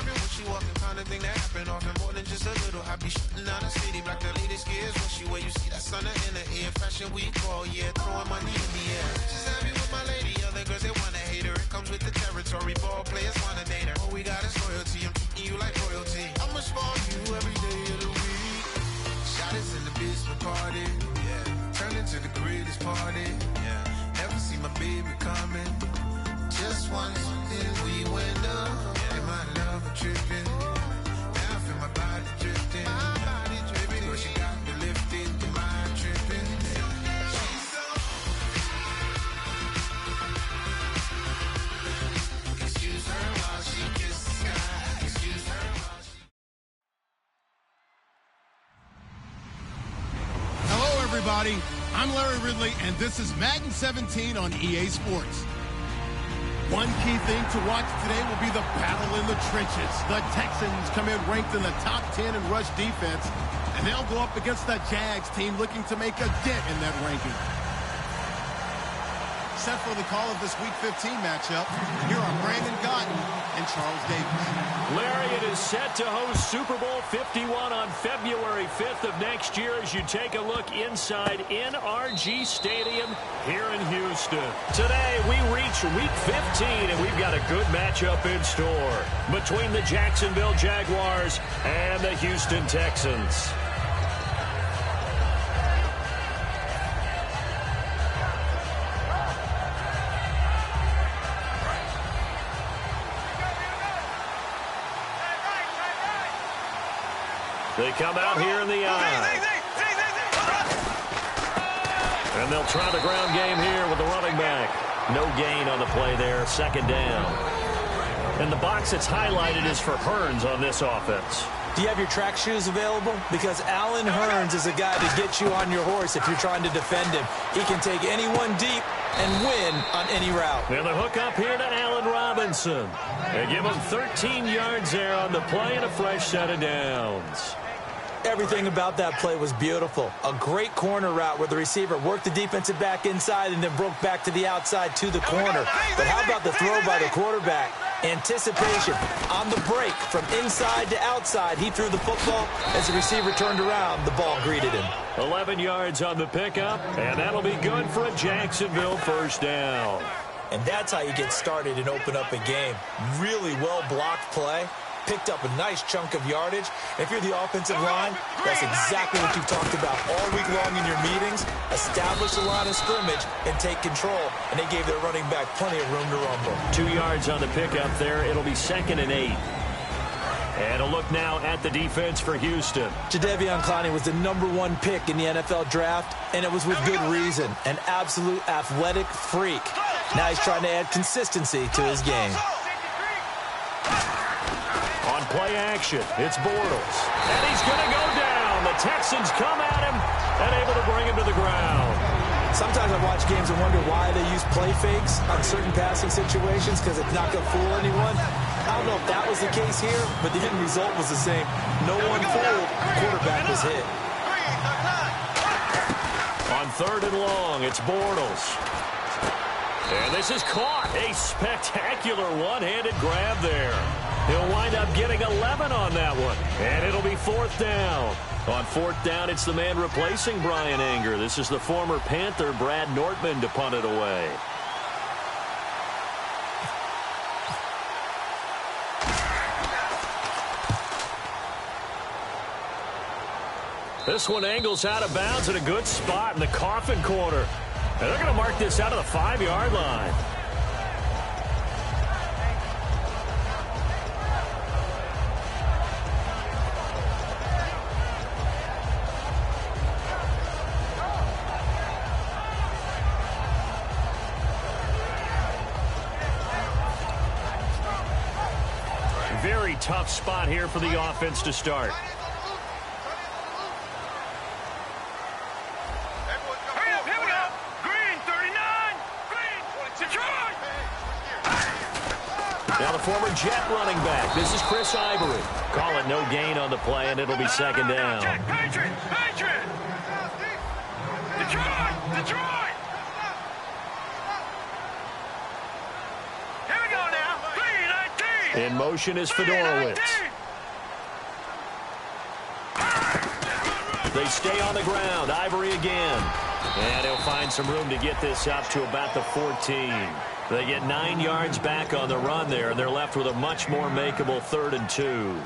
When she walking, kind of thing that happen often more than just a little. I be shutting down the city, black the latest gears. When she wear, you see that sun in the air. Fashion week all year, throwing money in the air. She's happy with my lady, other girls they wanna hate her. It comes with the territory, ball players wanna date her. All we got is loyalty, I'm treating you like royalty. I'ma spoil you every day of the week. Shot is in the basement party, yeah. Turn into the greatest party, yeah. Never see my baby coming. Just once, then we went up. And my love a tripping. Now I feel my body drifting. My body dripping. But she got me lifted. The mind tripping. She's so. Excuse her while she kisses the sky. Excuse her while she. Hello, everybody. I'm Larry Ridley, and this is Madden 17 on EA Sports. One key thing to watch today will be the battle in the trenches. The Texans come in ranked in the top 10 in rush defense, and they'll go up against the Jags team looking to make a dent in that ranking. Set for the call of this Week 15 matchup, here are Brandon Gotton and Charles Davis. Larry, it is set to host Super Bowl 51 on February 5th of next year as you take a look inside NRG Stadium here in Houston. Today, we reach Week 15, and we've got a good matchup in store between the Jacksonville Jaguars and the Houston Texans. They come out here in the eye. And they'll try the ground game here with the running back. No gain on the play there, second down. And the box that's highlighted is for Hearns on this offense. Do you have your track shoes available? Because Allen Hearns is a guy to get you on your horse if you're trying to defend him. He can take anyone deep and win on any route. And the hook up here to Allen Robinson. They give him 13 yards there on the play and a fresh set of downs. Everything about that play was beautiful. A great corner route where the receiver worked the defensive back inside and then broke back to the outside to the corner. But how about the throw by the quarterback? Anticipation on the break from inside to outside. He threw the football. As the receiver turned around, the ball greeted him. 11 yards on the pickup, and that'll be good for a Jacksonville first down. And that's how you get started and open up a game. Really well-blocked play. Picked up a nice chunk of yardage. If you're the offensive line, that's exactly what you've talked about all week long in your meetings. Establish the line of scrimmage and take control. And they gave their running back plenty of room to rumble. 2 yards on the pickup there. It'll be 2nd and 8. And a look now at the defense for Houston. Jadeveon Clowney was the #1 pick in the NFL draft, and it was with good reason. An absolute athletic freak. Now he's trying to add consistency to his game. On play action, it's Bortles. And he's going to go down. The Texans come at him and able to bring him to the ground. Sometimes I watch games and wonder why they use play fakes on certain passing situations because it's not going to fool anyone. I don't know if that was the case here, but the end result was the same. No one fooled. The quarterback was hit. On 3rd and long, it's Bortles. And this is caught. A spectacular one-handed grab there. He'll wind up getting 11 on that one. And it'll be 4th down. On 4th down, it's the man replacing Brian Anger. This is the former Panther, Brad Nortman, to punt it away. This one angles out of bounds at a good spot in the coffin corner. And they're going to mark this out of the 5-yard line. Very tough spot here for the offense to start. Now the former Jet running back. This is Chris Ivory. Call it no gain on the play, and it'll be 2nd down. Patriot! Detroit! Here we go now. 3-19. In motion is Fedorowicz. They stay on the ground. Ivory again. And he'll find some room to get this up to about the 14. They get 9 yards back on the run there, and they're left with a much more makeable 3rd and 2.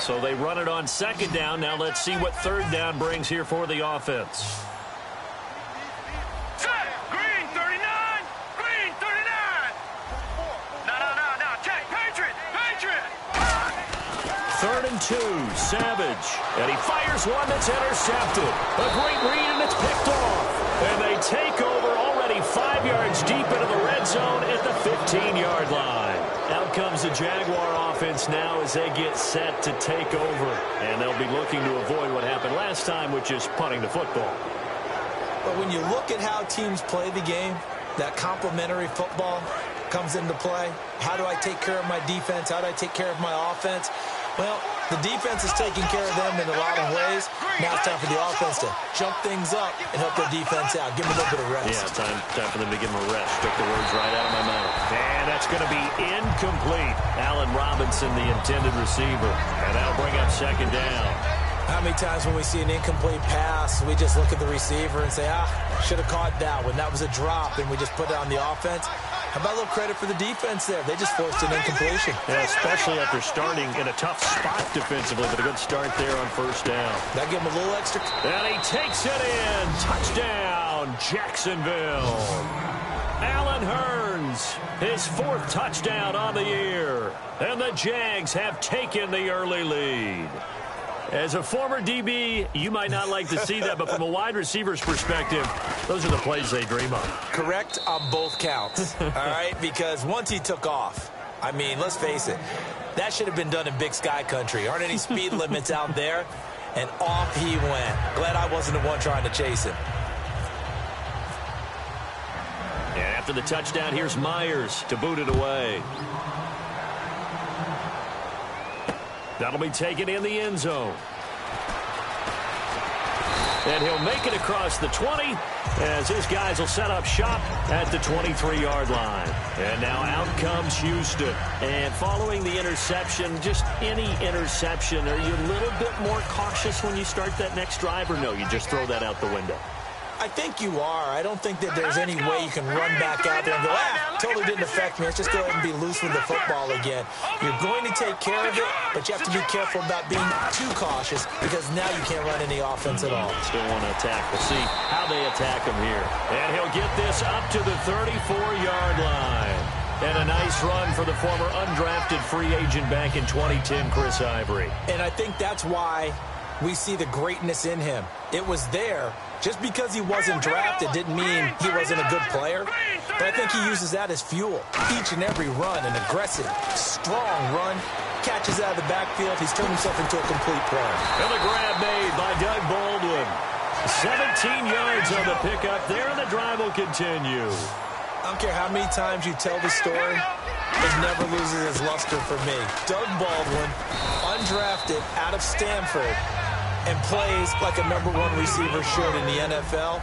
So they run it on 2nd down. Now let's see what 3rd down brings here for the offense. Green 39. Green 39. No. Check. Patriot. 3rd and 2. Savage. And he fires one that's intercepted. A great read, and it's picked off. And they take over already 5 yards deep into the red zone at the 15-yard line. Out comes the Jaguar offense now as they get set to take over. And they'll be looking to avoid what happened last time, which is punting the football. But when you look at how teams play the game, that complementary football comes into play. How do I take care of my defense? How do I take care of my offense? Well, the defense is taking care of them in a lot of ways. Now it's time for the offense to jump things up and help their defense out. Give them a little bit of rest. Yeah, time for them to give them a rest. Took the words right out of my mouth. And that's going to be incomplete. Allen Robinson, the intended receiver. And that'll bring up 2nd down. How many times when we see an incomplete pass, we just look at the receiver and say, should have caught that one. That was a drop, and we just put it on the offense. How about a little credit for the defense there? They just forced an incompletion. Yeah, especially after starting in a tough spot defensively, but a good start there on 1st down. That gave him a little extra. And he takes it in. Touchdown, Jacksonville. Allen Hurns, his 4th touchdown on the year. And the Jags have taken the early lead. As a former DB, you might not like to see that, but from a wide receiver's perspective, those are the plays they dream of. Correct on both counts, all right? Because once he took off, I mean, let's face it, that should have been done in Big Sky country. Aren't any speed limits out there? And off he went. Glad I wasn't the one trying to chase him. And after the touchdown, here's Myers to boot it away. That'll be taken in the end zone. And he'll make it across the 20 as his guys will set up shop at the 23-yard line. And now out comes Houston. And following the interception, just any interception, are you a little bit more cautious when you start that next drive, or no, you just throw that out the window? I think you are. I don't think that there's any way you can run back out there and go, totally didn't affect me. Let's just go ahead and be loose with the football again. You're going to take care of it, but you have to be careful about being too cautious because now you can't run any offense at all. Still want to attack. We'll see how they attack him here. And he'll get this up to the 34-yard line. And a nice run for the former undrafted free agent back in 2010, Chris Ivory. And I think that's why we see the greatness in him. It was there. Just because he wasn't drafted didn't mean he wasn't a good player. But I think he uses that as fuel. Each and every run, an aggressive, strong run, catches out of the backfield. He's turned himself into a complete player. And the grab made by Doug Baldwin. 17 yards on the pickup there, and the drive will continue. I don't care how many times you tell the story, it never loses its luster for me. Doug Baldwin, undrafted out of Stanford, and plays like a #1 receiver should in the NFL.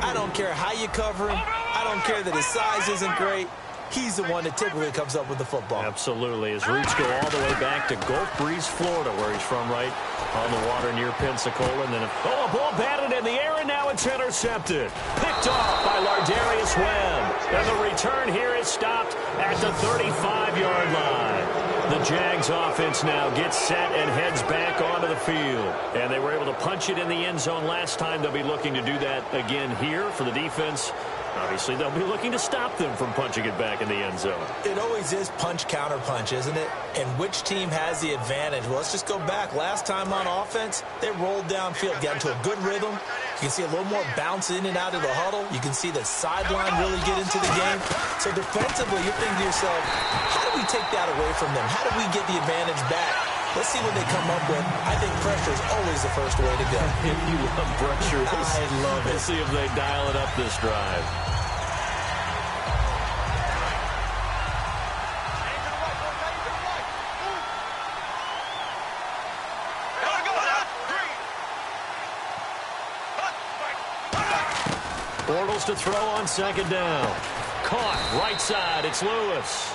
I don't care how you cover him. I don't care that his size isn't great. He's the one that typically comes up with the football. Absolutely. His roots go all the way back to Gulf Breeze, Florida, where he's from, right on the water near Pensacola. And then a ball batted in the air, and now it's intercepted. Picked off by Lardarius Webb. And the return here is stopped at the 35-yard line. The Jags offense now gets set and heads back onto the field. And they were able to punch it in the end zone last time. They'll be looking to do that again here for the defense. Obviously, they'll be looking to stop them from punching it back in the end zone. It always is punch-counter-punch, isn't it? And which team has the advantage? Well, let's just go back. Last time on offense, they rolled downfield, got into a good rhythm. You can see a little more bounce in and out of the huddle. You can see the sideline really get into the game. So defensively, you're thinking to yourself, how do we take that away from them? How do we get the advantage back? Let's see what they come up with. I think pressure is always the first way to go. If you love pressure, I love it. We'll see if they dial it up this drive. Bortles to throw on 2nd down. caught. Right side, it's Lewis.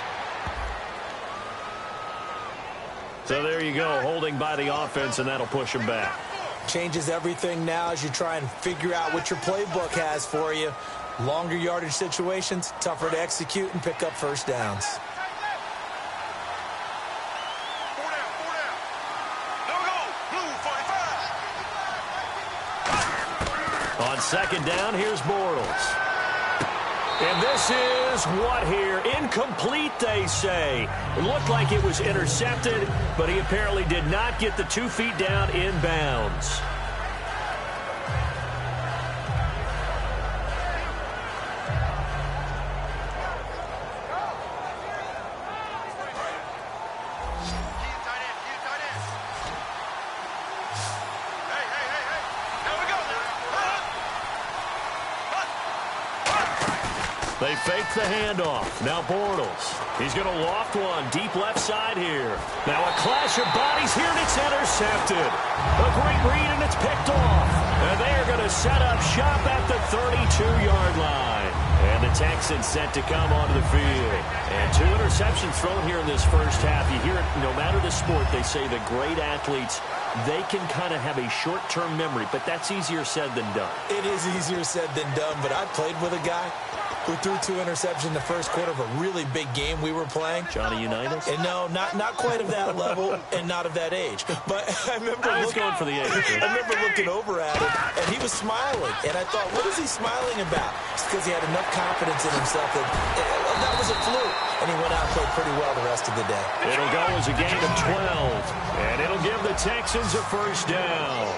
So there you go, holding by the offense, and that'll push him back. Changes everything now as you try and figure out what your playbook has for you. Longer yardage situations, tougher to execute and pick up first downs. On second down, here's Bortles. And this is what here? Incomplete, they say. It looked like it was intercepted, but he apparently did not get the 2 feet down in bounds. They fake the handoff. Now Bortles. He's going to loft one. Deep left side here. Now a clash of bodies here, and it's intercepted. A great read, and it's picked off. And they are going to set up shop at the 32-yard line. And the Texans set to come onto the field. And 2 interceptions thrown here in this first half. You hear it, no matter the sport, they say the great athletes, they can kind of have a short-term memory, but that's easier said than done. It is easier said than done, but I played with a guy who threw 2 interceptions in the first quarter of a really big game we were playing. Johnny Unitas? And no, not quite of that level and not of that age. But I remember going for the age. I remember looking over at him, and he was smiling. And I thought, what is he smiling about? It's because he had enough confidence in himself that was a fluke. And he went out and played pretty well the rest of the day. It'll go as a gain of 12. And it'll give the Texans a first down.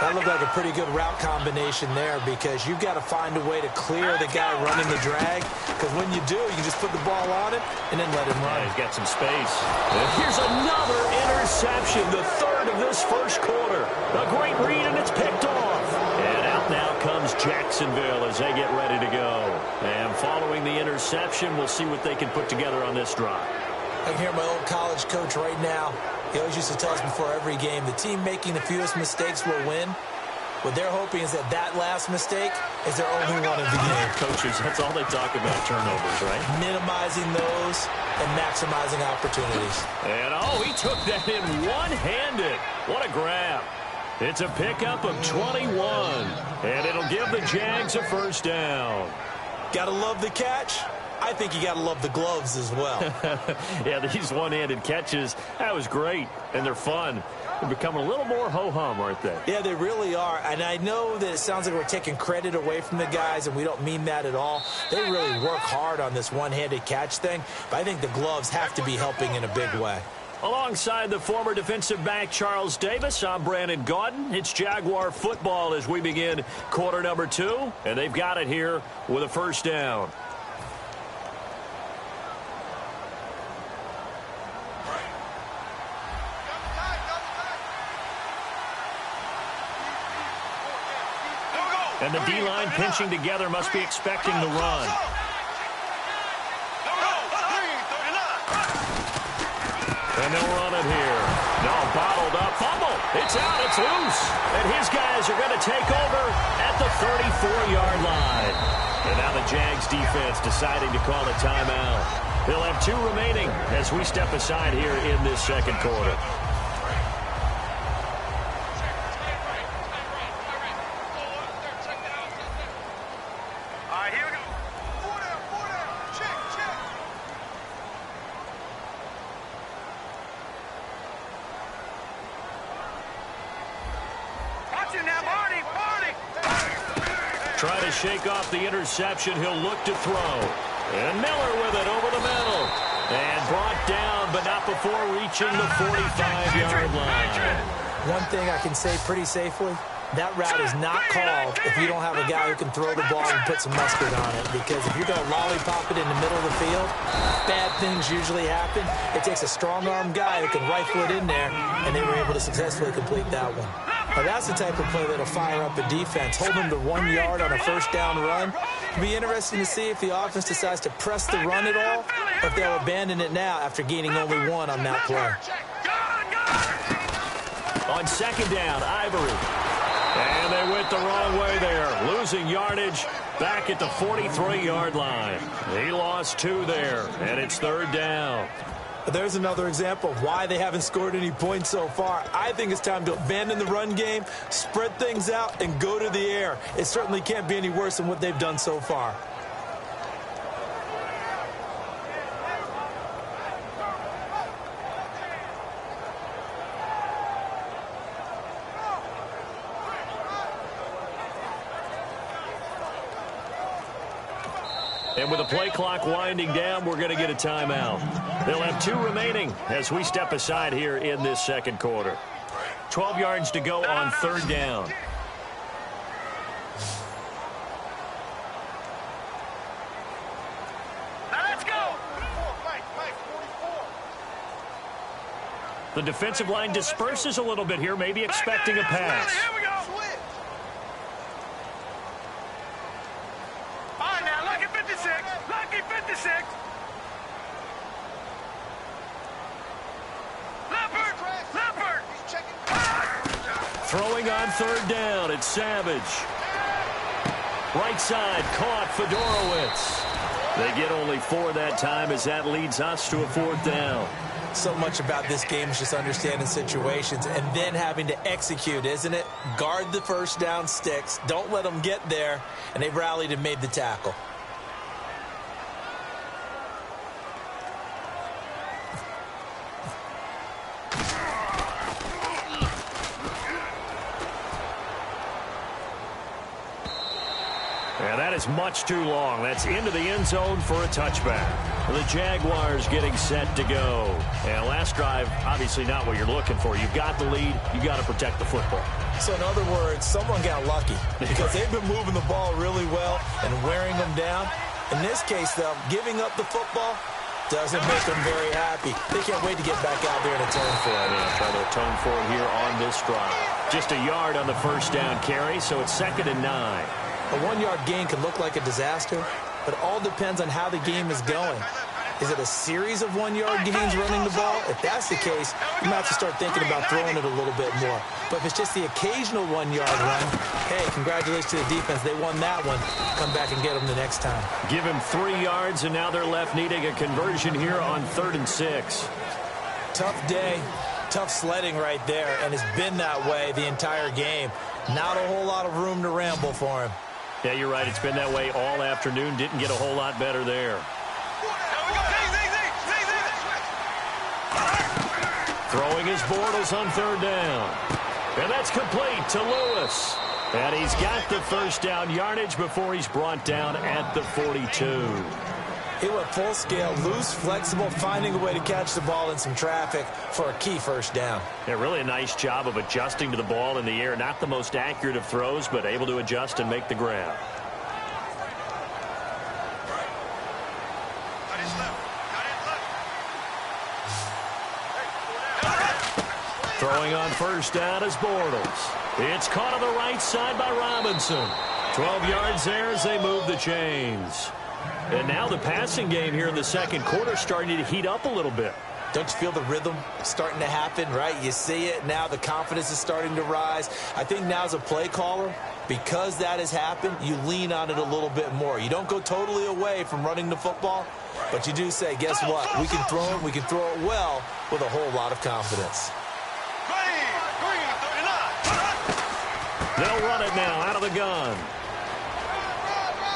That looked like a pretty good route combination there because you've got to find a way to clear the guy running the drag. Because when you do, you just put the ball on him and then let him run. Yeah, he's got some space. And here's another interception, the third of this first quarter. A great read, and it's picked off. And out now comes Jacksonville as they get ready to go. And following the interception, we'll see what they can put together on this drive. I can hear my old college coach right now. He always used to tell us before every game, the team making the fewest mistakes will win. What they're hoping is that that last mistake is their only one of the game. Coaches, that's all they talk about, turnovers, right? Minimizing those and maximizing opportunities. And, he took that in one-handed. What a grab. It's a pickup of 21, and it'll give the Jags a first down. Gotta love the catch. I think you got to love the gloves as well. Yeah, these one-handed catches, that was great, and they're fun. They're becoming a little more ho-hum, aren't they? Yeah, they really are, and I know that it sounds like we're taking credit away from the guys, and we don't mean that at all. They really work hard on this one-handed catch thing, but I think the gloves have to be helping in a big way. Alongside the former defensive back Charles Davis, I'm Brandon Gaudin. It's Jaguar football as we begin quarter number 2, and they've got it here with a first down. And the D-line pinching together must be expecting the run. And they'll run it here. No, bottled up. Fumble. It's out. It's loose. And his guys are going to take over at the 34-yard line. And now the Jags defense deciding to call a timeout. They'll have 2 remaining as we step aside here in this second quarter. Try to shake off the interception. He'll look to throw. And Miller with it over the middle. And brought down, but not before reaching the 45-yard line. One thing I can say pretty safely, that route is not called if you don't have a guy who can throw the ball and put some mustard on it. Because if you're going to lollipop it in the middle of the field, bad things usually happen. It takes a strong-arm guy who can rifle it in there, and they were able to successfully complete that one. Now, that's the type of play that'll fire up a defense. Hold them to 1 yard on a first down run. It'll be interesting to see if the offense decides to press the run at all, or if they'll abandon it now after gaining only 1 on that play. On second down, Ivory. And they went the wrong way there, losing yardage Back at the 43-yard line. He lost 2 there, and it's 3rd down. There's another example of why they haven't scored any points so far. I think it's time to abandon the run game, spread things out, and go to the air. It certainly can't be any worse than what they've done so far. And with the play clock winding down, we're going to get a timeout. They'll have 2 remaining as we step aside here in this second quarter. 12 yards to go on 3rd down. Now let's go. The defensive line disperses a little bit here, maybe expecting a pass. Here we go. All right, now, lucky 56. Lucky 56. Leopard. Throwing on 3rd down, it's Savage. Right side, caught Fedorowicz. They get only 4 that time as that leads us to a 4th down. So much about this game is just understanding situations and then having to execute, isn't it? Guard the first down sticks. Don't let them get there. And they rallied and made the tackle. And that is much too long. That's into the end zone for a touchback. The Jaguars getting set to go. And last drive, obviously not what you're looking for. You've got the lead. You've got to protect the football. So in other words, someone got lucky because they've been moving the ball really well and wearing them down. In this case, though, giving up the football doesn't make them very happy. They can't wait to get back out there and atone for it. Yeah, try to atone for it here on this drive. Just a yard on the first down carry, so it's 2nd and 9. A 1-yard gain can look like a disaster, but it all depends on how the game is going. Is it a series of 1-yard gains running the ball? If that's the case, you might have to start thinking about throwing it a little bit more. But if it's just the occasional 1-yard run, hey, congratulations to the defense. They won that one. Come back and get them the next time. Give him 3 yards, and now they're left needing a conversion here on 3rd and 6. Tough day, tough sledding right there, and it's been that way the entire game. Not a whole lot of room to ramble for him. Yeah, you're right. It's been that way all afternoon. Didn't get a whole lot better there. Throwing his Bortles on 3rd down. And that's complete to Lewis. And he's got the first down yardage before he's brought down at the 42. He went full scale, loose, flexible, finding a way to catch the ball in some traffic for a key first down. Yeah, really a nice job of adjusting to the ball in the air. Not the most accurate of throws, but able to adjust and make the grab. Throwing on first down is Bortles. It's caught on the right side by Robinson. 12 yards there as they move the chains. And now the passing game here in the second quarter starting to heat up a little bit. Don't you feel the rhythm starting to happen, right? You see it now. The confidence is starting to rise. I think now as a play caller, because that has happened, you lean on it a little bit more. You don't go totally away from running the football, but you do say, guess what? We can throw it. We can throw it well with a whole lot of confidence. They'll run it now out of the gun.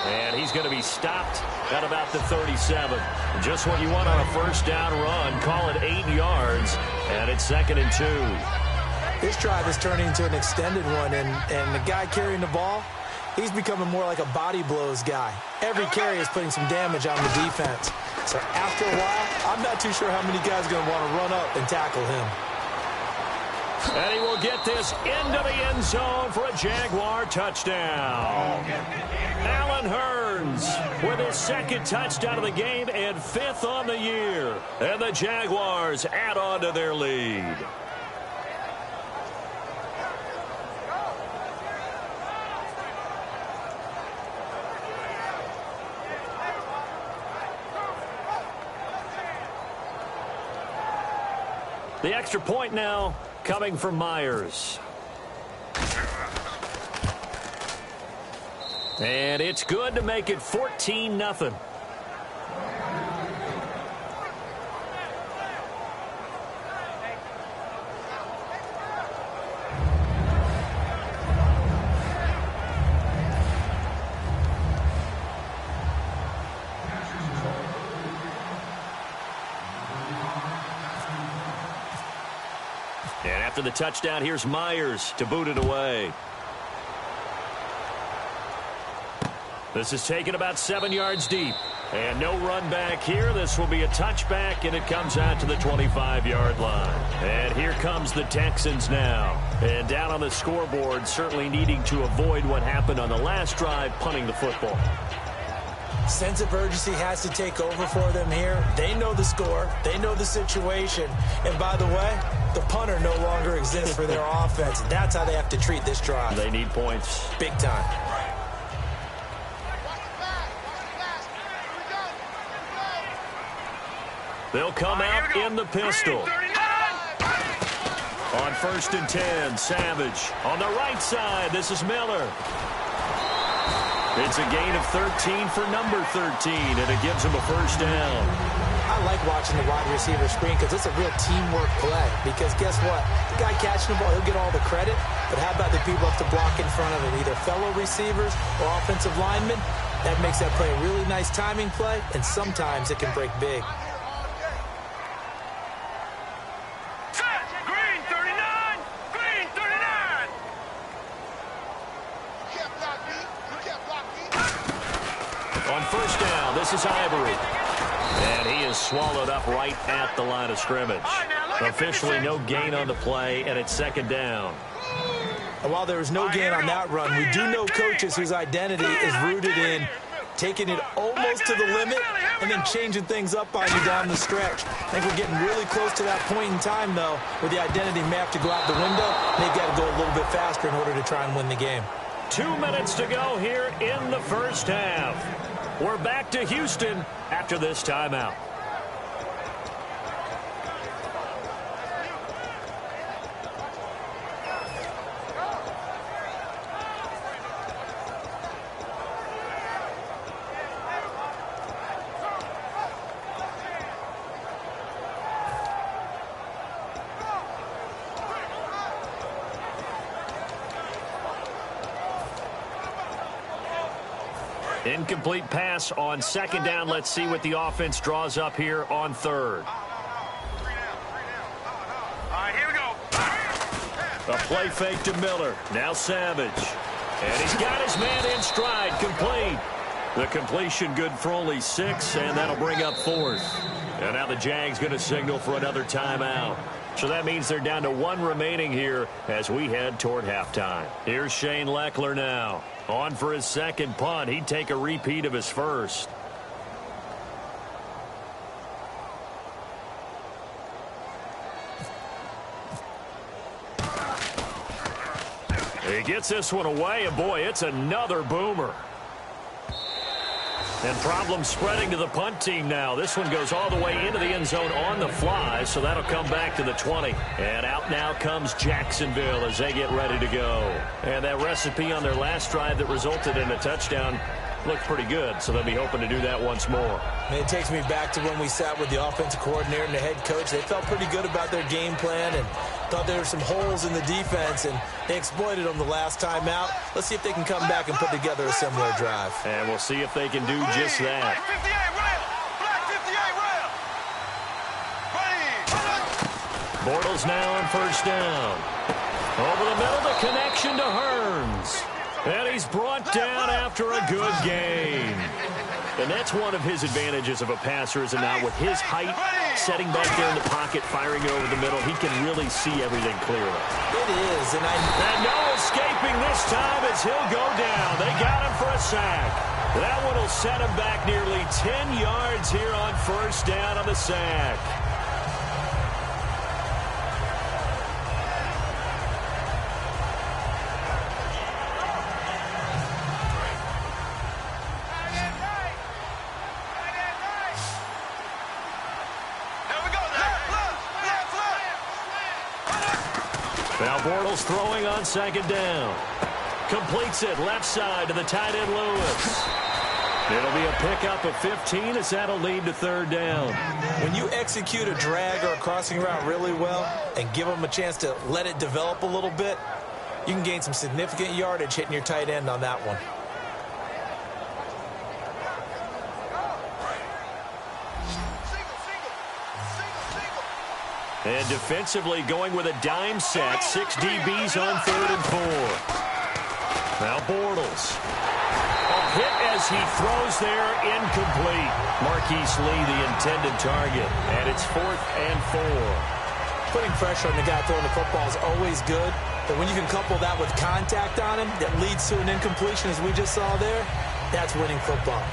And he's going to be stopped at about the 37. Just what you want on a first down run. Call it 8 yards, and it's 2nd and 2. This drive is turning into an extended one, and the guy carrying the ball, he's becoming more like a body blows guy. Every carry is putting some damage on the defense. So after a while, I'm not too sure how many guys are going to want to run up and tackle him. And he will get this into the end zone for a Jaguar touchdown. Allen Hurns with his 2nd touchdown of the game and 5th on the year. And the Jaguars add on to their lead. The extra point now coming from Myers. And it's good to make it 14-0. And after the touchdown, here's Myers to boot it away. This is taken about 7 yards deep. And no run back here. This will be a touchback, and it comes out to the 25-yard line. And here comes the Texans now. And down on the scoreboard, certainly needing to avoid what happened on the last drive, punting the football. Sense of urgency has to take over for them here. They know the score. They know the situation. And by the way, the punter no longer exists for their offense. That's how they have to treat this drive. They need points. Big time. They'll come out in the pistol. On 1st and 10, Savage. On the right side, this is Miller. It's a gain of 13 for number 13, and it gives him a first down. I like watching the wide receiver screen because it's a real teamwork play. Because guess what? The guy catching the ball, he'll get all the credit. But how about the people have to block in front of him, either fellow receivers or offensive linemen? That makes that play a really nice timing play, and sometimes it can break big. Green 39! Green 39! On first down, this is Ivory. And he is swallowed up right at the line of scrimmage. Officially no gain on the play, and it's second down. And while there is no gain on that run, we do know coaches whose identity is rooted in taking it almost to the limit and then changing things up on you down the stretch. I think we're getting really close to that point in time, though, where the identity may have to go out the window. They've got to go a little bit faster in order to try and win the game. 2 minutes to go here in the first half. We're back to Houston after this timeout. Incomplete pass on second down. Let's see what the offense draws up here on third. All right, here we go. A play fake to Miller. Now Savage. And he's got his man in stride. Complete. The completion good for only 6, and that'll bring up fourth. And now the Jags going to signal for another timeout. So that means they're down to 1 remaining here as we head toward halftime. Here's Shane Leckler now. On for his second punt. He'd take a repeat of his first. He gets this one away, and boy, it's another boomer. And problems spreading to the punt team now. This one goes all the way into the end zone on the fly, so that'll come back to the 20. And out now comes Jacksonville as they get ready to go. And that recipe on their last drive that resulted in a touchdown looked pretty good, so they'll be hoping to do that once more. And it takes me back to when we sat with the offensive coordinator and the head coach. They felt pretty good about their game plan and thought there were some holes in the defense, and they exploited them the last time out. Let's see if they can come back and put together a similar drive. And we'll see if they can do just that. Bortles now on first down. Over the middle, the connection to Hearns. And he's brought down after a good gain. And that's one of his advantages of a passer, is it not? With his height, setting back there in the pocket, firing it over the middle, he can really see everything clearly. It is, and no escaping this time as he'll go down. They got him for a sack. That one will set him back nearly 10 yards here on first down on the sack. Now Bortles throwing on second down. Completes it left side to the tight end Lewis. It'll be a pickup of 15 as that'll lead to third down. When you execute a drag or a crossing route really well and give them a chance to let it develop a little bit, you can gain some significant yardage hitting your tight end on that one. And defensively going with a dime set. 6 DBs on 3rd and 4. Now Bortles. A hit as he throws there, incomplete. Marquise Lee, the intended target. And it's 4th and 4. Putting pressure on the guy throwing the football is always good. But when you can couple that with contact on him that leads to an incompletion, as we just saw there, that's winning football.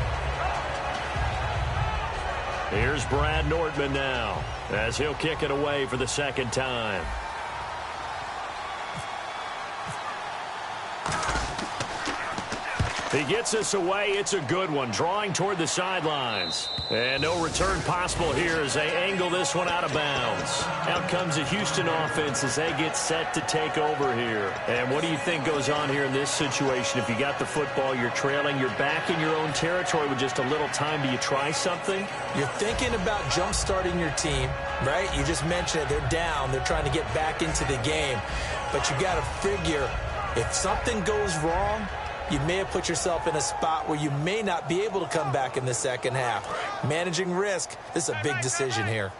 Here's Brad Nordman now, as he'll kick it away for the second time. He gets us away. It's a good one, drawing toward the sidelines. And no return possible here as they angle this one out of bounds. Out comes the Houston offense as they get set to take over here. And what do you think goes on here in this situation? If you got the football, you're trailing, you're back in your own territory with just a little time. Do you try something? You're thinking about jump-starting your team, right? You just mentioned it. They're down. They're trying to get back into the game. But you got to figure if something goes wrong, you may have put yourself in a spot where you may not be able to come back in the second half. Managing risk, this is a big decision here.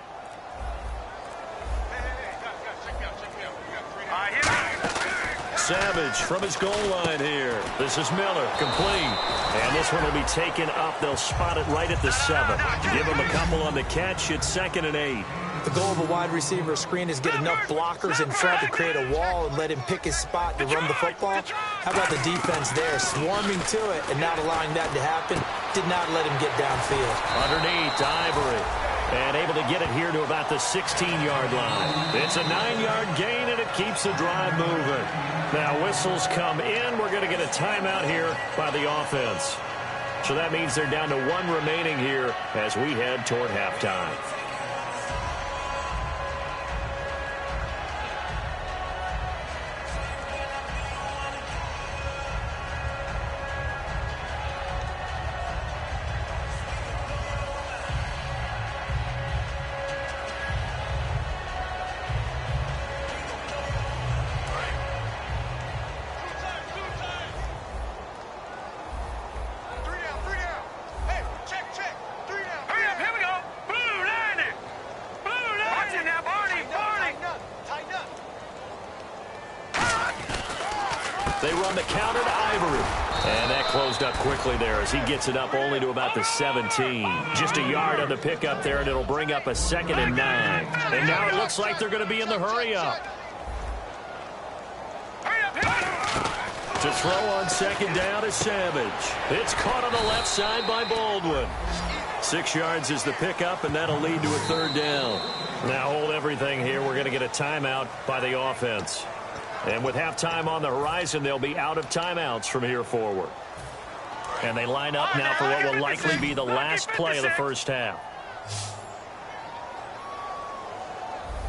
Savage from his goal line here. This is Miller, complete. And this one will be taken up. They'll spot it right at the 7. Give him a couple on the catch. It's 2nd and 8. The goal of a wide receiver screen is get enough blockers in front to create a wall and let him pick his spot to run the football. How about the defense there, swarming to it and not allowing that to happen? Did not let him get downfield. Underneath to Ivory. And able to get it here to about the 16-yard line. It's a 9-yard gain, and it keeps the drive moving. Now whistles come in. We're going to get a timeout here by the offense. So that means they're down to 1 remaining here as we head toward halftime. They run the counter to Ivory. And that closed up quickly there as he gets it up only to about the 17. Just a yard on the pickup there, and it'll bring up a 2nd and 9. And now it looks like they're going to be in the hurry-up. To throw on 2nd down is Savage. It's caught on the left side by Baldwin. 6 yards is the pickup, and that'll lead to a 3rd down. Now hold everything here. We're going to get a timeout by the offense. And with halftime on the horizon, they'll be out of timeouts from here forward. And they line up now for what will likely be the last play of the first half.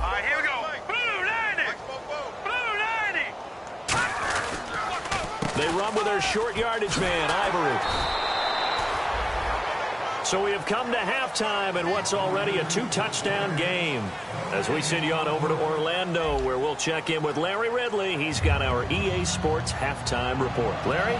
All right, here we go. Blue 90. Blue 90. They run with their short yardage man, Ivory. So we have come to halftime in what's already a 2-touchdown game. As we send you on over to Orlando, where we'll check in with Larry Ridley. He's got our EA Sports halftime report. Larry?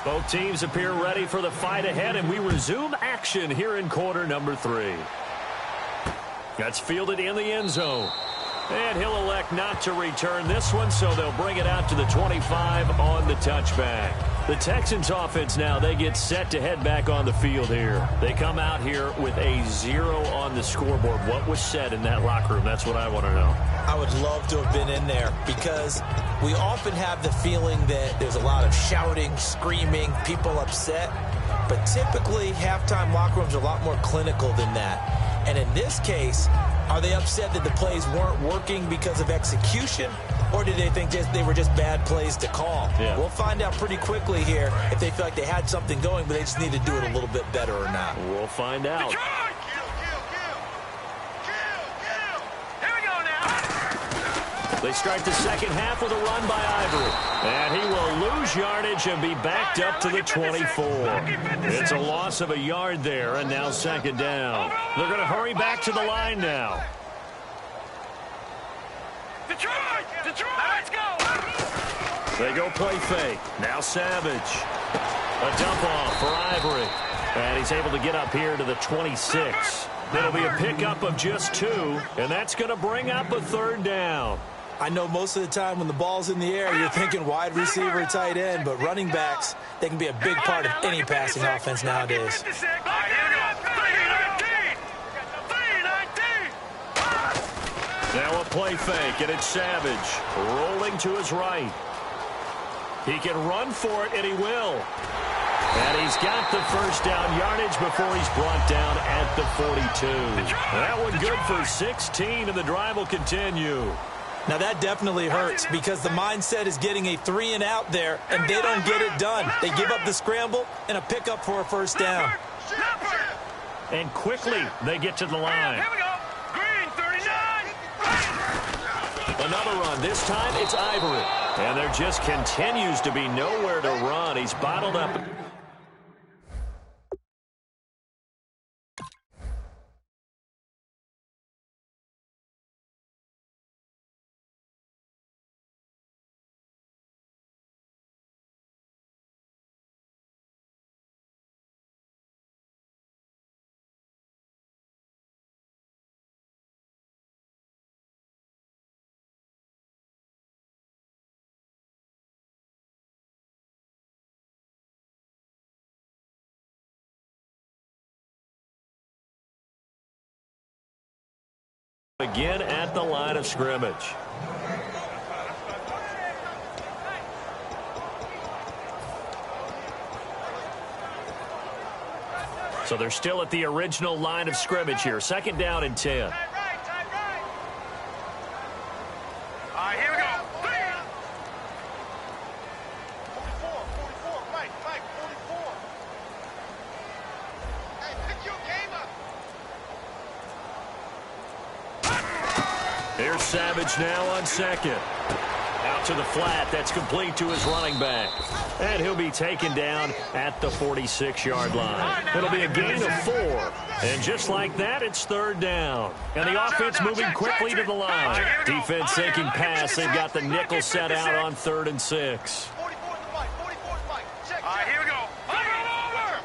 Both teams appear ready for the fight ahead, and we resume action here in quarter number 3. That's fielded in the end zone. And he'll elect not to return this one, so they'll bring it out to the 25 on the touchback. The Texans offense now, they get set to head back on the field here. They come out here with a 0 on the scoreboard. What was said in that locker room? That's what I want to know. I would love to have been in there because we often have the feeling that there's a lot of shouting, screaming, people upset. But typically, halftime locker rooms are a lot more clinical than that. And in this case, are they upset that the plays weren't working because of execution? Or did they think they were just bad plays to call? Yeah. We'll find out pretty quickly here if they feel like they had something going, but they just need to do it a little bit better or not. We'll find out. They start the second half with a run by Ivory. And he will lose yardage and be backed up to the 24. It's a loss of a yard there, and now second down. They're going to hurry back to the line now. Detroit! Let's go! They go play fake. Now Savage. A dump off for Ivory. And he's able to get up here to the 26. It'll be a pickup of just 2, and that's going to bring up a third down. I know most of the time when the ball's in the air, you're thinking wide receiver, tight end, but running backs, they can be a big part of any passing offense nowadays. Now a play fake, and it's Savage rolling to his right. He can run for it, and he will. And he's got the first down yardage before he's brought down at the 42. That one good for 16, and the drive will continue. Now that definitely hurts because the mindset is getting a 3-and-out there, and they don't get it done. They give up the scramble and a pickup for a first down. And quickly they get to the line. Here we go. Green 39. Another run. This time it's Ivory. And there just continues to be nowhere to run. He's bottled up. Again at the line of scrimmage. So they're still at the original line of scrimmage here. Second down and 10. All right, here we go. 44, Mike, 44. Hey, pick your game up. Here's Savage now on second. Out to the flat. That's complete to his running back. And he'll be taken down at the 46-yard line. It'll be a gain of 4. And just like that, it's third down. And the offense moving quickly to the line. Defense taking pass. They've got the nickel set out on 3rd and 6. 44 Mike. All right, here we go. Over.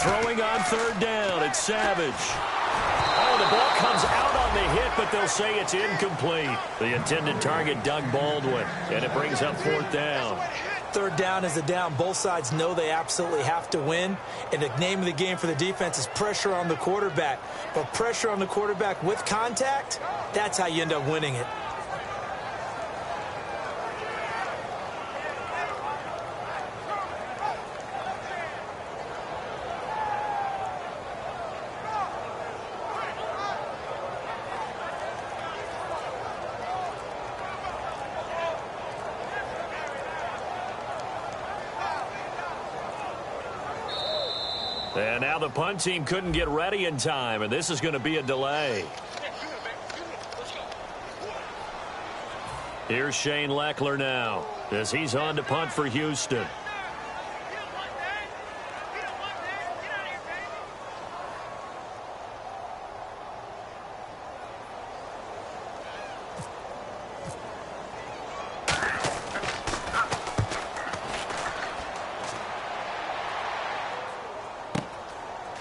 Throwing on third down. It's Savage. Oh, the ball comes out on the hit, but they'll say it's incomplete. The intended target, Doug Baldwin, and it brings up 4th down. Third down is a down. Both sides know they absolutely have to win, and the name of the game for the defense is pressure on the quarterback. But pressure on the quarterback with contact, that's how you end up winning it. And now the punt team couldn't get ready in time, and this is going to be a delay. Here's Shane Leckler now as he's on to punt for Houston.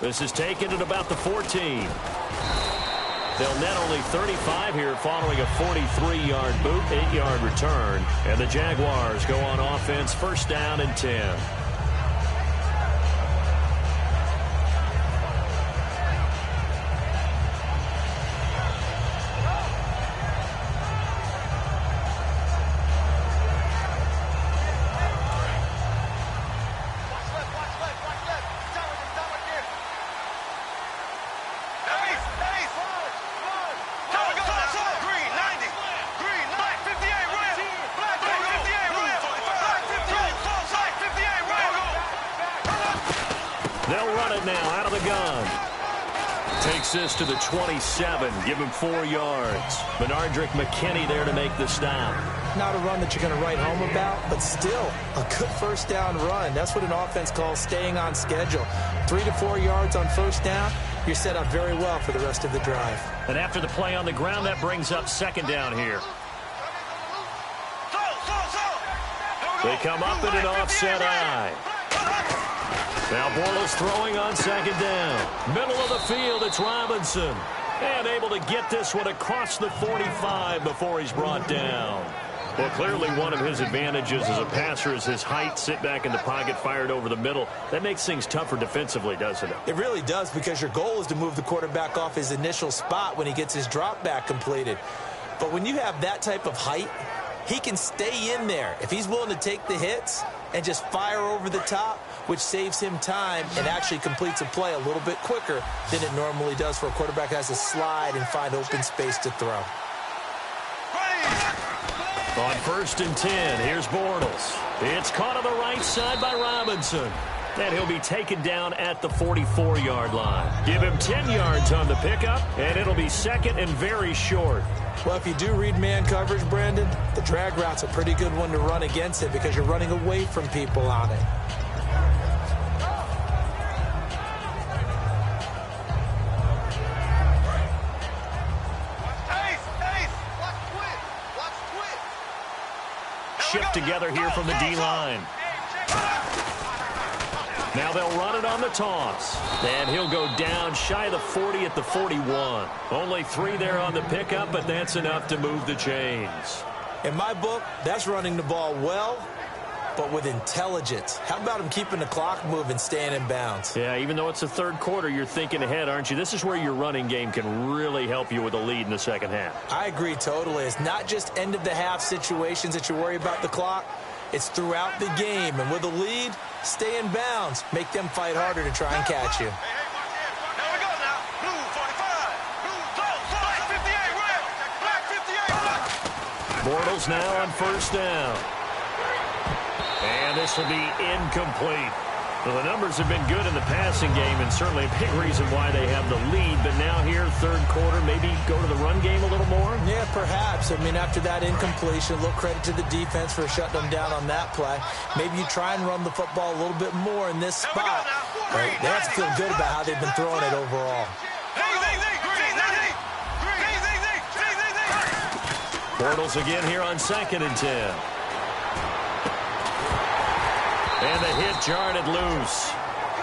This is taken at about the 14. They'll net only 35 here following a 43-yard boot, 8-yard return. And the Jaguars go on offense, first down and 10. They'll run it now out of the gun. Takes this to the 27. Give him 4 yards. Benardrick McKinney there to make the stop. Not a run that you're going to write home about, but still a good first down run. That's what an offense calls staying on schedule. 3 to 4 yards on first down. You're set up very well for the rest of the drive. And after the play on the ground, that brings up second down here. They come up in an offset eye. Now Bortles throwing on second down. Middle of the field, it's Robinson. And able to get this one across the 45 before he's brought down. Well, clearly one of his advantages as a passer is his height. Sit back in the pocket, fired over the middle. That makes things tougher defensively, doesn't it? It really does, because your goal is to move the quarterback off his initial spot when he gets his drop back completed. But when you have that type of height, he can stay in there if he's willing to take the hits and just fire over the top, which saves him time and actually completes a play a little bit quicker than it normally does for a quarterback who has to slide and find open space to throw. On 1st and 10, here's Bortles. It's caught on the right side by Robinson. And he'll be taken down at the 44-yard line. Give him 10 yards on the pickup, and it'll be second and very short. Well, if you do read man coverage, Brandon, the drag route's a pretty good one to run against it because you're running away from people on it. Shift together here from the D-line. Now they'll run it on the toss. And he'll go down shy of the 40 at the 41. Only 3 there on the pickup, but that's enough to move the chains. In my book, that's running the ball well, but with intelligence. How about him keeping the clock moving, staying in bounds? Yeah, even though it's the third quarter, you're thinking ahead, aren't you? This is where your running game can really help you with a lead in the second half. I agree totally. It's not just end-of-the-half situations that you worry about the clock. It's throughout the game. And with a lead, stay in bounds. Make them fight harder to try and catch you. Bortles now on first down. And this will be incomplete. Well, the numbers have been good in the passing game, and certainly a big reason why they have the lead. But now here, third quarter, maybe go to the run game a little more? Yeah, perhaps. I mean, after that incompletion, a little credit to the defense for shutting them down on that play. Maybe you try and run the football a little bit more in this spot. But they have to feel good about how they've been throwing it overall. Bortles again here on 2nd and 10. And the hit jarred it loose.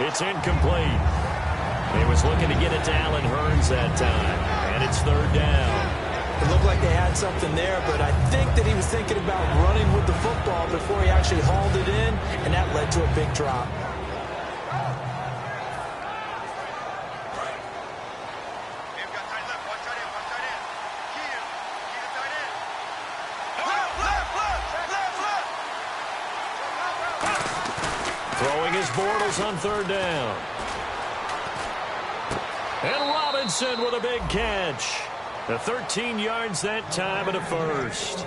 It's incomplete. He was looking to get it to Allen Hurns that time. And it's third down. It looked like they had something there, but I think that he was thinking about running with the football before he actually hauled it in, and that led to a big drop. Throwing his Bortles on third down. And Robinson with a big catch. The 13 yards that time and a first.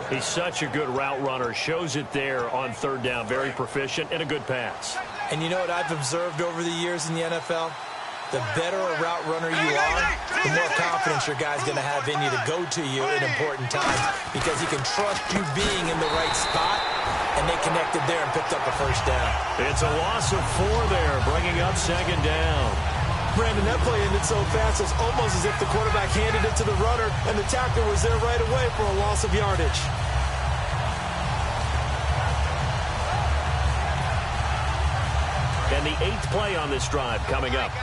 He's such a good route runner. Shows it there on third down. Very proficient and a good pass. And you know what I've observed over the years in the NFL? The better a route runner you are, the more confidence your guy's going to have in you to go to you in important times because he can trust you being in the right spot, and they connected there and picked up a first down. It's a loss of 4 there, bringing up second down. Brandon, that play ended so fast, it's almost as if the quarterback handed it to the runner, and the tackler was there right away for a loss of yardage. And the 8th play on this drive coming up.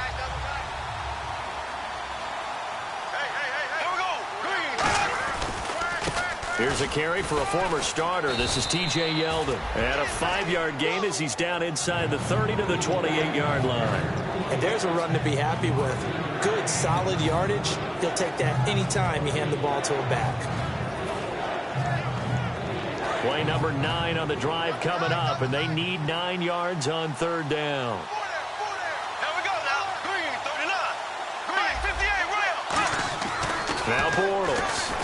Here's a carry for a former starter. This is T.J. Yeldon. And a 5-yard gain as he's down inside the 30 to the 28-yard line. And there's a run to be happy with. Good, solid yardage. He'll take that anytime you hand the ball to a back. Play number 9 on the drive coming up, and they need 9 yards on third down. Now Bortles.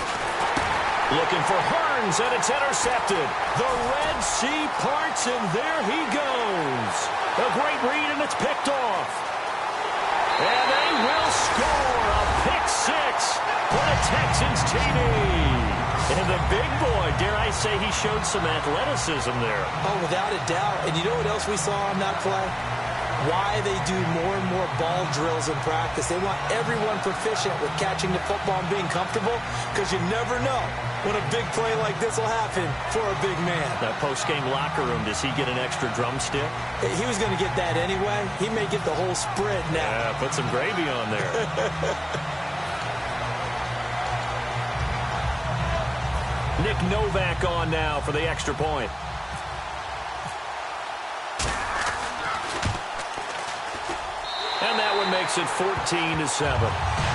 Looking for Hearns, and it's intercepted. The Red Sea parts, and there he goes. A great read, and it's picked off. And they will score a pick six for the Texans TD. And the big boy, dare I say, he showed some athleticism there. Oh, without a doubt. And you know what else we saw on that play? Why they do more and more ball drills in practice. They want everyone proficient with catching the football and being comfortable, because you never know when a big play like this will happen for a big man. That post-game locker room, does he get an extra drumstick? He was going to get that anyway. He may get the whole spread now. Yeah, put some gravy on there. Nick Novak on now for the extra point. And that one makes it 14-7.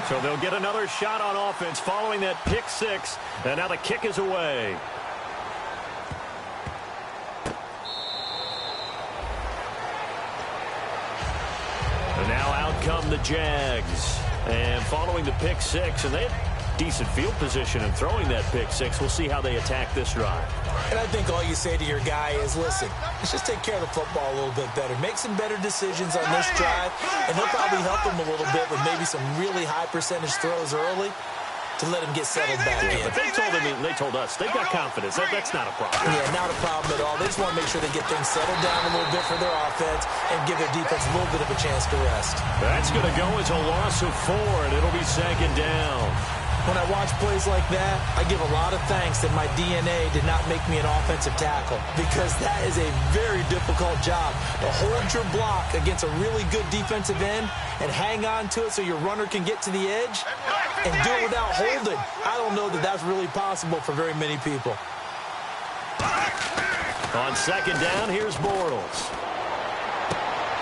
So they'll get another shot on offense following that pick six. And now the kick is away. And now out come the Jags. And following the pick six, and they have decent field position in throwing that pick six. We'll see how they attack this drive. And I think all you say to your guy is, listen, let's just take care of the football a little bit better. Make some better decisions on this drive, and he'll probably help him a little bit with maybe some really high percentage throws early to let him get settled back in. But they told us they've got confidence. That's not a problem. Yeah, not a problem at all. They just want to make sure they get things settled down a little bit for their offense and give their defense a little bit of a chance to rest. That's going to go as a loss of 4, and it'll be second down. When I watch plays like that, I give a lot of thanks that my DNA did not make me an offensive tackle, because that is a very difficult job to hold your block against a really good defensive end and hang on to it so your runner can get to the edge and do it without holding. I don't know that that's really possible for very many people. On second down, here's Bortles.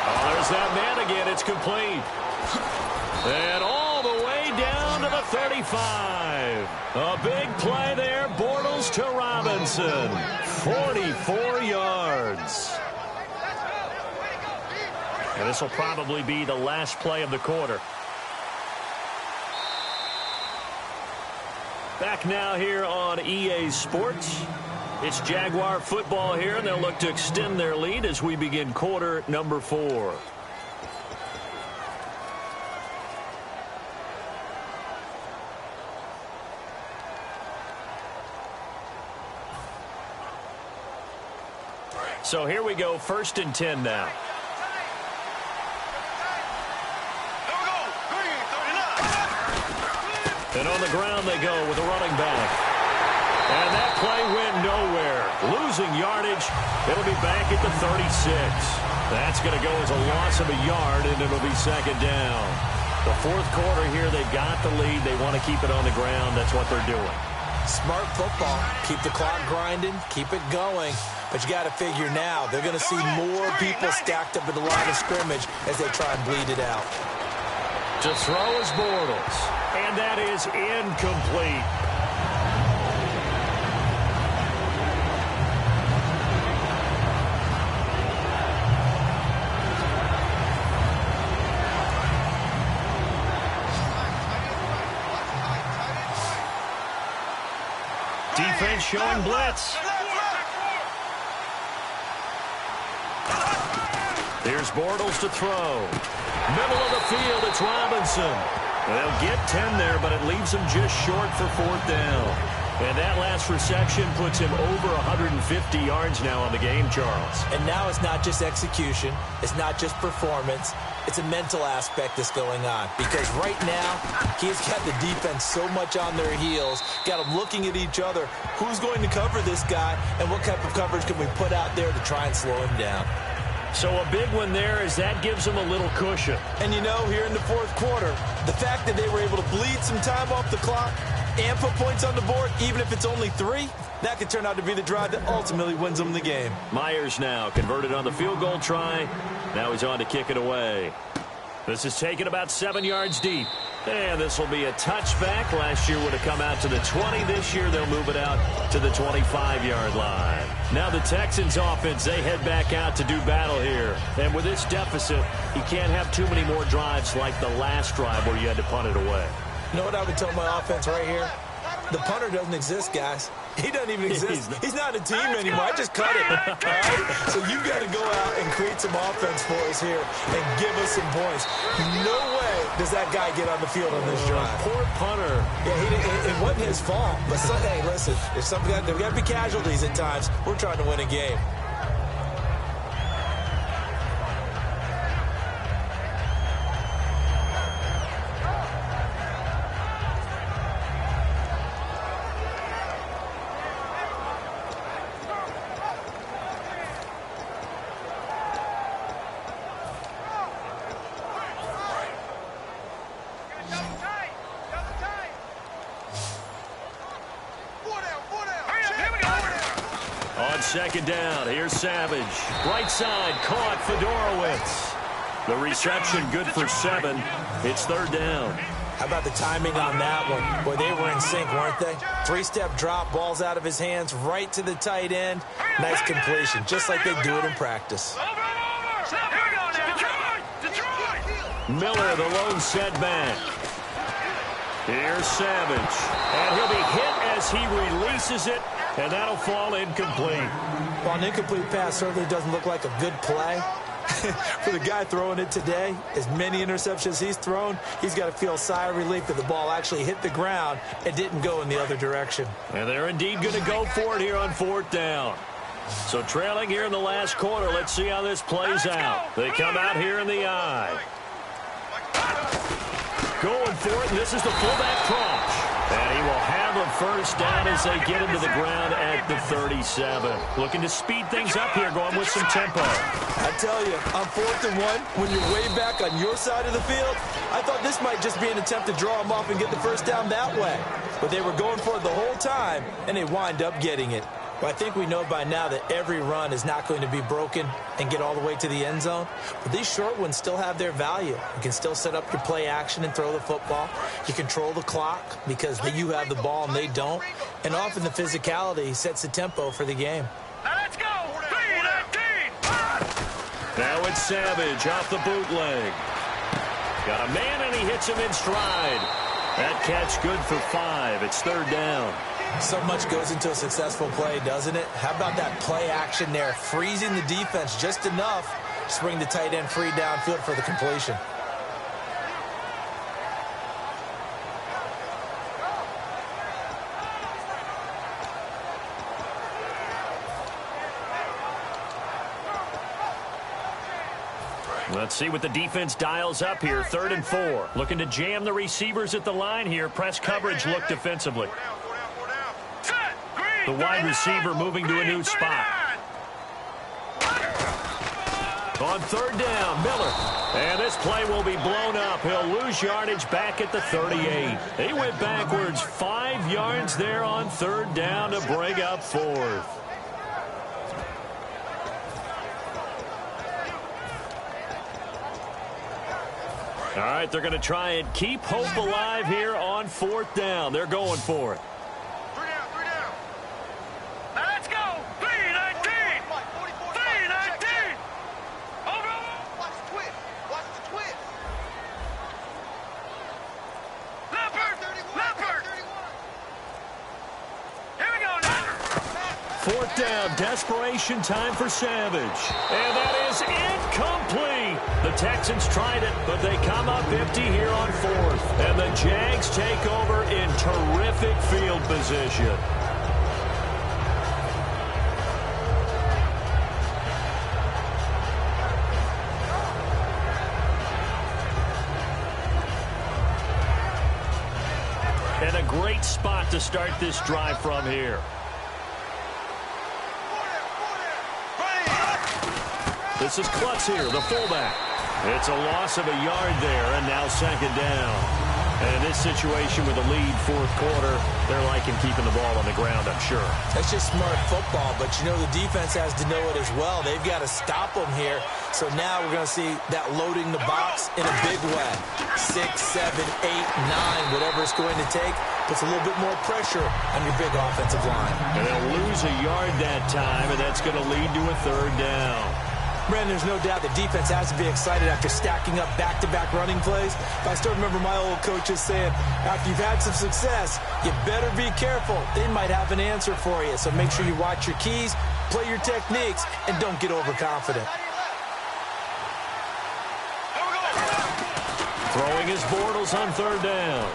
Oh, there's that man again. It's complete. And all the way down to the 35. A big play there. Bortles to Robinson. 44 yards. And this will probably be the last play of the quarter. Back now here on EA Sports. It's Jaguar football here, and they'll look to extend their lead as we begin quarter number 4. So here we go, 1st and 10 now. And on the ground they go with a running back. And that play went nowhere. Losing yardage. It'll be back at the 36. That's going to go as a loss of a yard, and it'll be second down. The 4th quarter here, they've got the lead. They want to keep it on the ground. That's what they're doing. Smart football. Keep the clock grinding. Keep it going. But you got to figure now, they're going to see more people stacked up at the line of scrimmage as they try and bleed it out. To throw is Bortles. And that is incomplete. Defense showing blitz. Here's Bortles to throw. Middle of the field, it's Robinson. They'll get 10 there, but it leaves him just short for 4th down. And that last reception puts him over 150 yards now on the game, Charles. And now it's not just execution. It's not just performance. It's a mental aspect that's going on. Because right now, he's got the defense so much on their heels, got them looking at each other. Who's going to cover this guy, and what type of coverage can we put out there to try and slow him down? So a big one there as that gives them a little cushion. And you know, here in the 4th quarter, the fact that they were able to bleed some time off the clock and put points on the board, even if it's only 3, that could turn out to be the drive that ultimately wins them the game. Myers now converted on the field goal try. Now he's on to kick it away. This is taken about 7 yards deep. And this will be a touchback. Last year would have come out to the 20. This year they'll move it out to the 25-yard line. Now the Texans offense, they head back out to do battle here. And with this deficit, you can't have too many more drives like the last drive where you had to punt it away. You know what I would tell my offense right here? The punter doesn't exist, guys. He doesn't even exist. He's not a team anymore. I just cut it. All right? So you've got to go out and create some offense for us here and give us some points. No way does that guy get on the field on this drive. Poor punter. Yeah, it wasn't his fault. But, hey, listen, there's got to be casualties at times. We're trying to win a game. Second down. Here's Savage. Right side, caught Fedorowicz. The reception good for 7. It's third down. How about the timing on that one? Boy, they were in sync, weren't they? 3-step drop, balls out of his hands, right to the tight end. Nice completion, just like they do it in practice. Miller, the lone setback. Here's Savage. And he'll be hit as he releases it. And that'll fall incomplete. Well, an incomplete pass certainly doesn't look like a good play. For the guy throwing it today, as many interceptions he's thrown, he's got to feel a sigh of relief that the ball actually hit the ground and didn't go in the other direction. And they're indeed going to go for it here on fourth down. So trailing here in the last quarter, let's see how this plays out. They come out here in the I. Going for it, and this is the fullback Cross. And he will have a first down as they get him to the ground at the 37. Looking to speed things up here, going with some tempo. I tell you, on 4th and 1, when you're way back on your side of the field, I thought this might just be an attempt to draw him off and get the first down that way. But they were going for it the whole time, and they wind up getting it. Well, I think we know by now that every run is not going to be broken and get all the way to the end zone. But these short ones still have their value. You can still set up your play action and throw the football. You control the clock because you have the ball and they don't. And often the physicality sets the tempo for the game. Now let's go! 3-19! Now it's Savage off the bootleg. Got a man and he hits him in stride. That catch good for 5. It's third down. So much goes into a successful play, doesn't it? How about that play action there? Freezing the defense just enough to bring the tight end free downfield for the completion. Let's see what the defense dials up here. 3rd and 4. Looking to jam the receivers at the line here. Press coverage look defensively. The wide receiver moving to a new spot. On 3rd down, Miller. And this play will be blown up. He'll lose yardage back at the 38. He went backwards 5 yards there on 3rd down to bring up 4th. All right, they're going to try and keep hope alive here on 4th down. They're going for it. Fourth down, desperation time for Savage. And that is incomplete. The Texans tried it, but they come up empty here on 4th. And the Jags take over in terrific field position. And a great spot to start this drive from here. This is Klutz here, the fullback. It's a loss of a yard there, and now 2nd down. And in this situation with a lead fourth quarter, they're liking keeping the ball on the ground, I'm sure. That's just smart football, but you know the defense has to know it as well. They've got to stop them here. So now we're going to see that loading the box in a big way. 6, 7, 8, 9, whatever it's going to take, puts a little bit more pressure on your big offensive line. And they'll lose a yard that time, and that's going to lead to a third down. Brandon, there's no doubt the defense has to be excited after stacking up back-to-back running plays. But I still remember my old coaches saying, after you've had some success, you better be careful. They might have an answer for you. So make sure you watch your keys, play your techniques, and don't get overconfident. Throwing his Bortles on third down.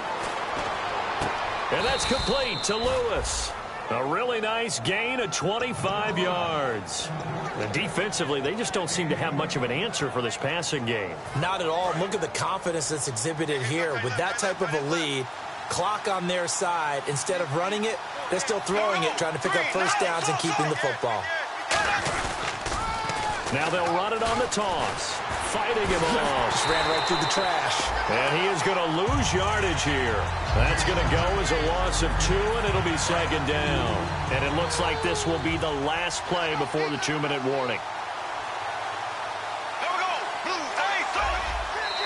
And that's complete to Lewis. A really nice gain of 25 yards. And defensively, they just don't seem to have much of an answer for this passing game. Not at all. Look at the confidence that's exhibited here. With that type of a lead, clock on their side, instead of running it, they're still throwing it, trying to pick up first downs and keeping the football. Now they'll run it on the toss. Fighting him off. Just ran right through the trash. And he is going to lose yardage here. That's going to go as a loss of 2, and it'll be second down. And it looks like this will be the last play before the 2-minute warning.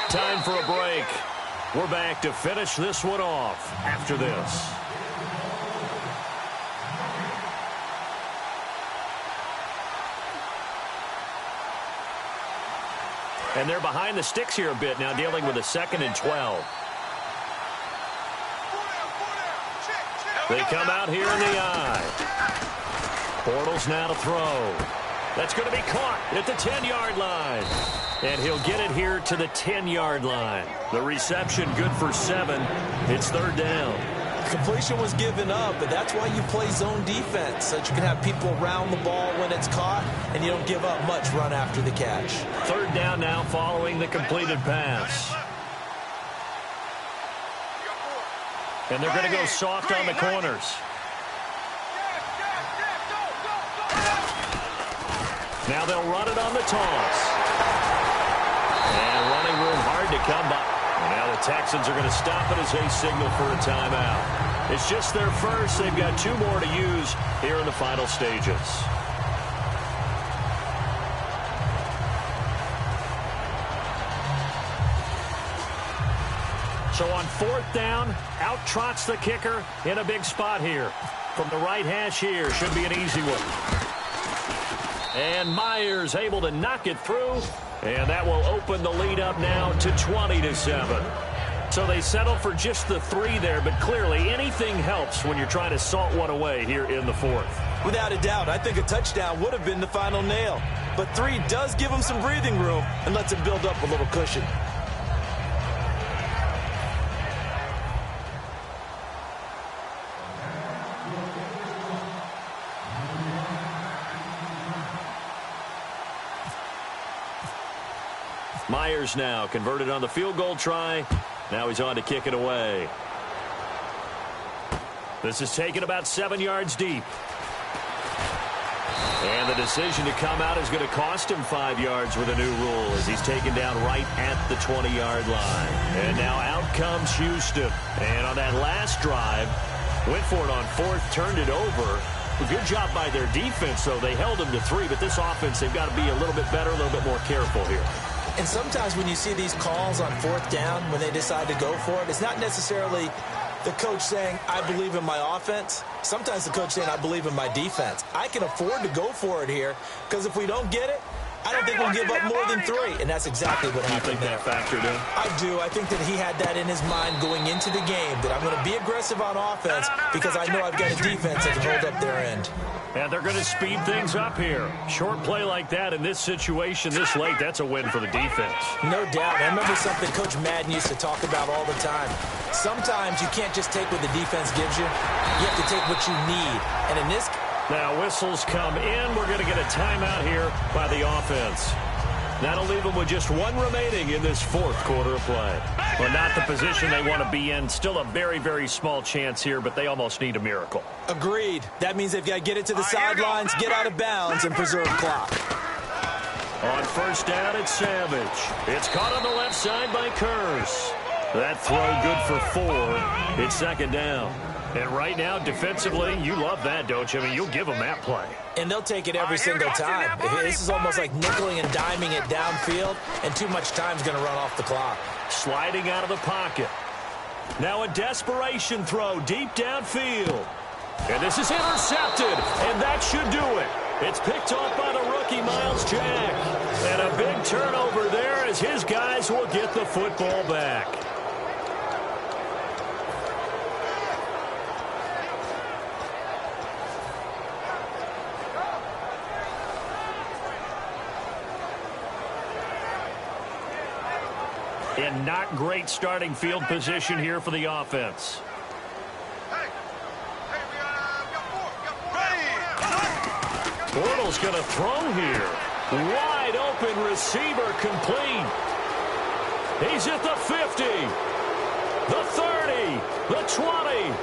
Time for a break. We're back to finish this one off after this. And they're behind the sticks here a bit now, dealing with a 2nd and 12. They come out here in the eye. Bortles now to throw. That's going to be caught at the 10-yard line. And he'll get it here to the 10-yard line. The reception good for 7. It's third down. Completion was given up, but that's why you play zone defense, so that you can have people around the ball when it's caught, and you don't give up much run after the catch. Third down now following the completed pass. And they're going to go soft on the corners. Now they'll run it on the toss. And running room hard to come by. And now the Texans are going to stop it as they signal for a timeout. It's just their first. They've got 2 more to use here in the final stages. So on 4th down, out trots the kicker in a big spot here. From the right hash here, should be an easy one. And Myers able to knock it through. And that will open the lead up now to 20-7. So they settle for just the 3 there, but clearly anything helps when you're trying to salt one away here in the 4th. Without a doubt, I think a touchdown would have been the final nail. But 3 does give them some breathing room and lets it build up a little cushion. Myers now converted on the field goal try. Now he's on to kick it away. This is taken about 7 yards deep. And the decision to come out is going to cost him 5 yards with a new rule as he's taken down right at the 20-yard line. And now out comes Houston. And on that last drive, went for it on 4th, turned it over. A good job by their defense, though. They held him to 3, but this offense, they've got to be a little bit better, a little bit more careful here. And sometimes when you see these calls on 4th down, when they decide to go for it, it's not necessarily the coach saying, I believe in my offense. Sometimes the coach saying, I believe in my defense. I can afford to go for it here, because if we don't get it, I don't think we'll give up more than 3. And that's exactly what happened there. You think that factored in? I do. I think that he had that in his mind going into the game, that I'm going to be aggressive on offense because I know I've got a defense that can hold up their end. And they're going to speed things up here. Short play like that in this situation this late, that's a win for the defense. No doubt. I remember something Coach Madden used to talk about all the time. Sometimes you can't just take what the defense gives you. You have to take what you need. And in this case, now whistles come in. We're going to get a timeout here by the offense. That'll leave them with just 1 remaining in this 4th quarter of play. Well, not the position they want to be in. Still a very, very small chance here, but they almost need a miracle. Agreed. That means they've got to get it to the sidelines, get out of bounds, and preserve clock. On 1st down, it's Savage. It's caught on the left side by Kurz. That throw good for 4. It's second down. And right now, defensively, you love that, don't you? I mean, you'll give them that play. And they'll take it every single time. This is almost like nickeling and diming it downfield, and too much time's going to run off the clock. Sliding out of the pocket. Now a desperation throw deep downfield. And this is intercepted, and that should do it. It's picked off by the rookie, Miles Jack. And a big turnover there as his guys will get the football back. And not great starting field position here for the offense. Bortles going to throw here. Wide open receiver complete. He's at the 50, the 30, the 20.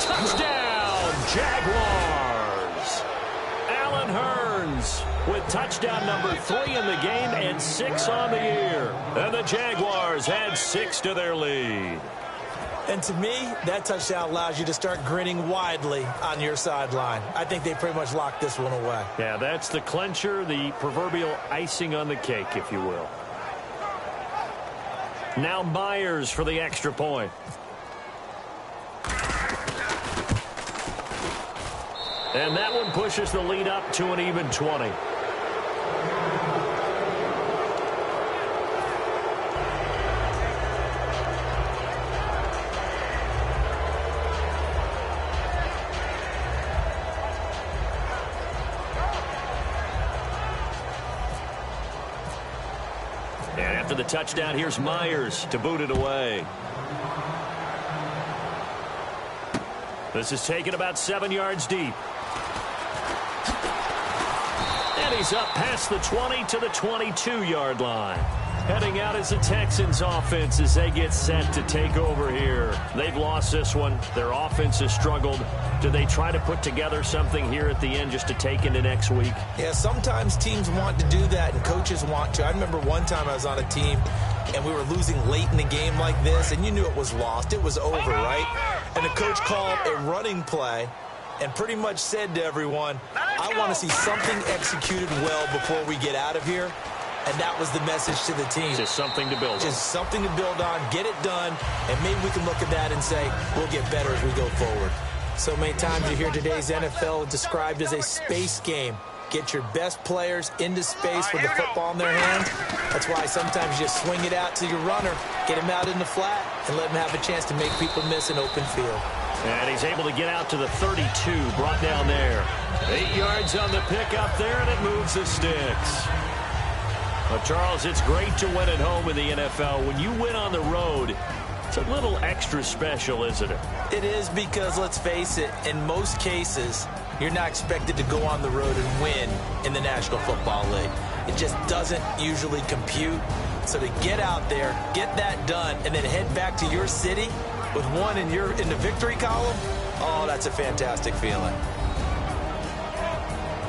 Touchdown, Jaguars. Allen Hurns with touchdown number 3 in the game and 6 on the year. And the Jaguars add 6 to their lead. And to me, that touchdown allows you to start grinning widely on your sideline. I think they pretty much locked this one away. Yeah, that's the clincher, the proverbial icing on the cake, if you will. Now Myers for the extra point. And that one pushes the lead up to an even 20. And after the touchdown, here's Myers to boot it away. This is taken about 7 yards deep. And he's up past the 20 to the 22-yard line. Heading out is the Texans offense as they get set to take over here. They've lost this one. Their offense has struggled. Do they try to put together something here at the end just to take into next week? Yeah, sometimes teams want to do that and coaches want to. I remember one time I was on a team and we were losing late in the game like this, and you knew it was lost. It was over, right? And the coach called a running play and pretty much said to everyone, I want to see something executed well before we get out of here. And that was the message to the team. Just something to build on. Just something to build on, get it done, and maybe we can look at that and say, we'll get better as we go forward. So many times you hear today's NFL described as a space game. Get your best players into space with the football in their hands. That's why sometimes you just swing it out to your runner, get him out in the flat, and let him have a chance to make people miss an open field. And he's able to get out to the 32, brought down there. 8 yards on the pickup there, and it moves the sticks. But Charles, it's great to win at home in the NFL. When you win on the road, it's a little extra special, isn't it? It is, because, let's face it, in most cases, you're not expected to go on the road and win in the National Football League. It just doesn't usually compute. So to get out there, get that done, and then head back to your city with one in the victory column, oh, that's a fantastic feeling.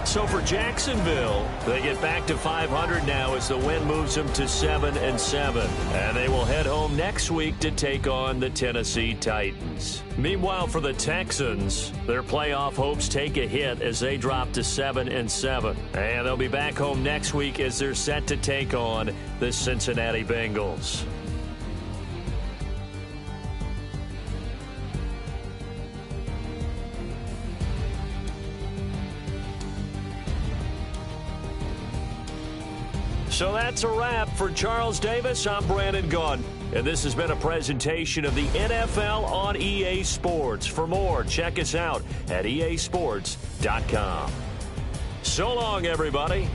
So for Jacksonville, they get back to 500 now as the win moves them to 7-7. And they will head home next week to take on the Tennessee Titans. Meanwhile, for the Texans, their playoff hopes take a hit as they drop to 7-7. And they'll be back home next week as they're set to take on the Cincinnati Bengals. So that's a wrap. For Charles Davis, I'm Brandon Gaudin. And this has been a presentation of the NFL on EA Sports. For more, check us out at easports.com. So long, everybody.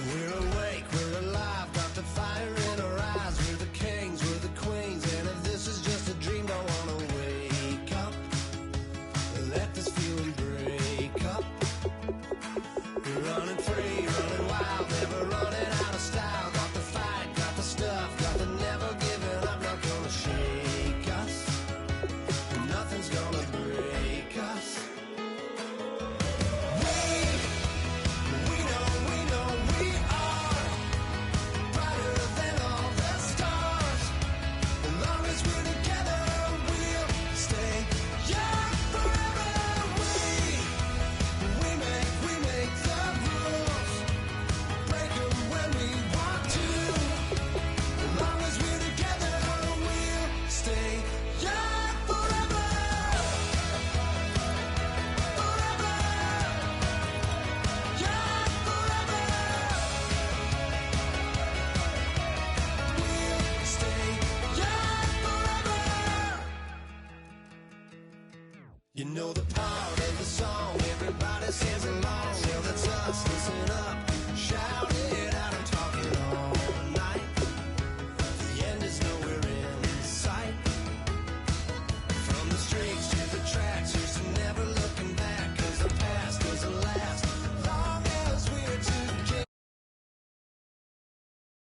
We're awake, we're alive, got the fire in our eyes. We're the kings, we're the queens, and if this is just a dream, don't wanna wake up. Let this feeling break up. We're running free.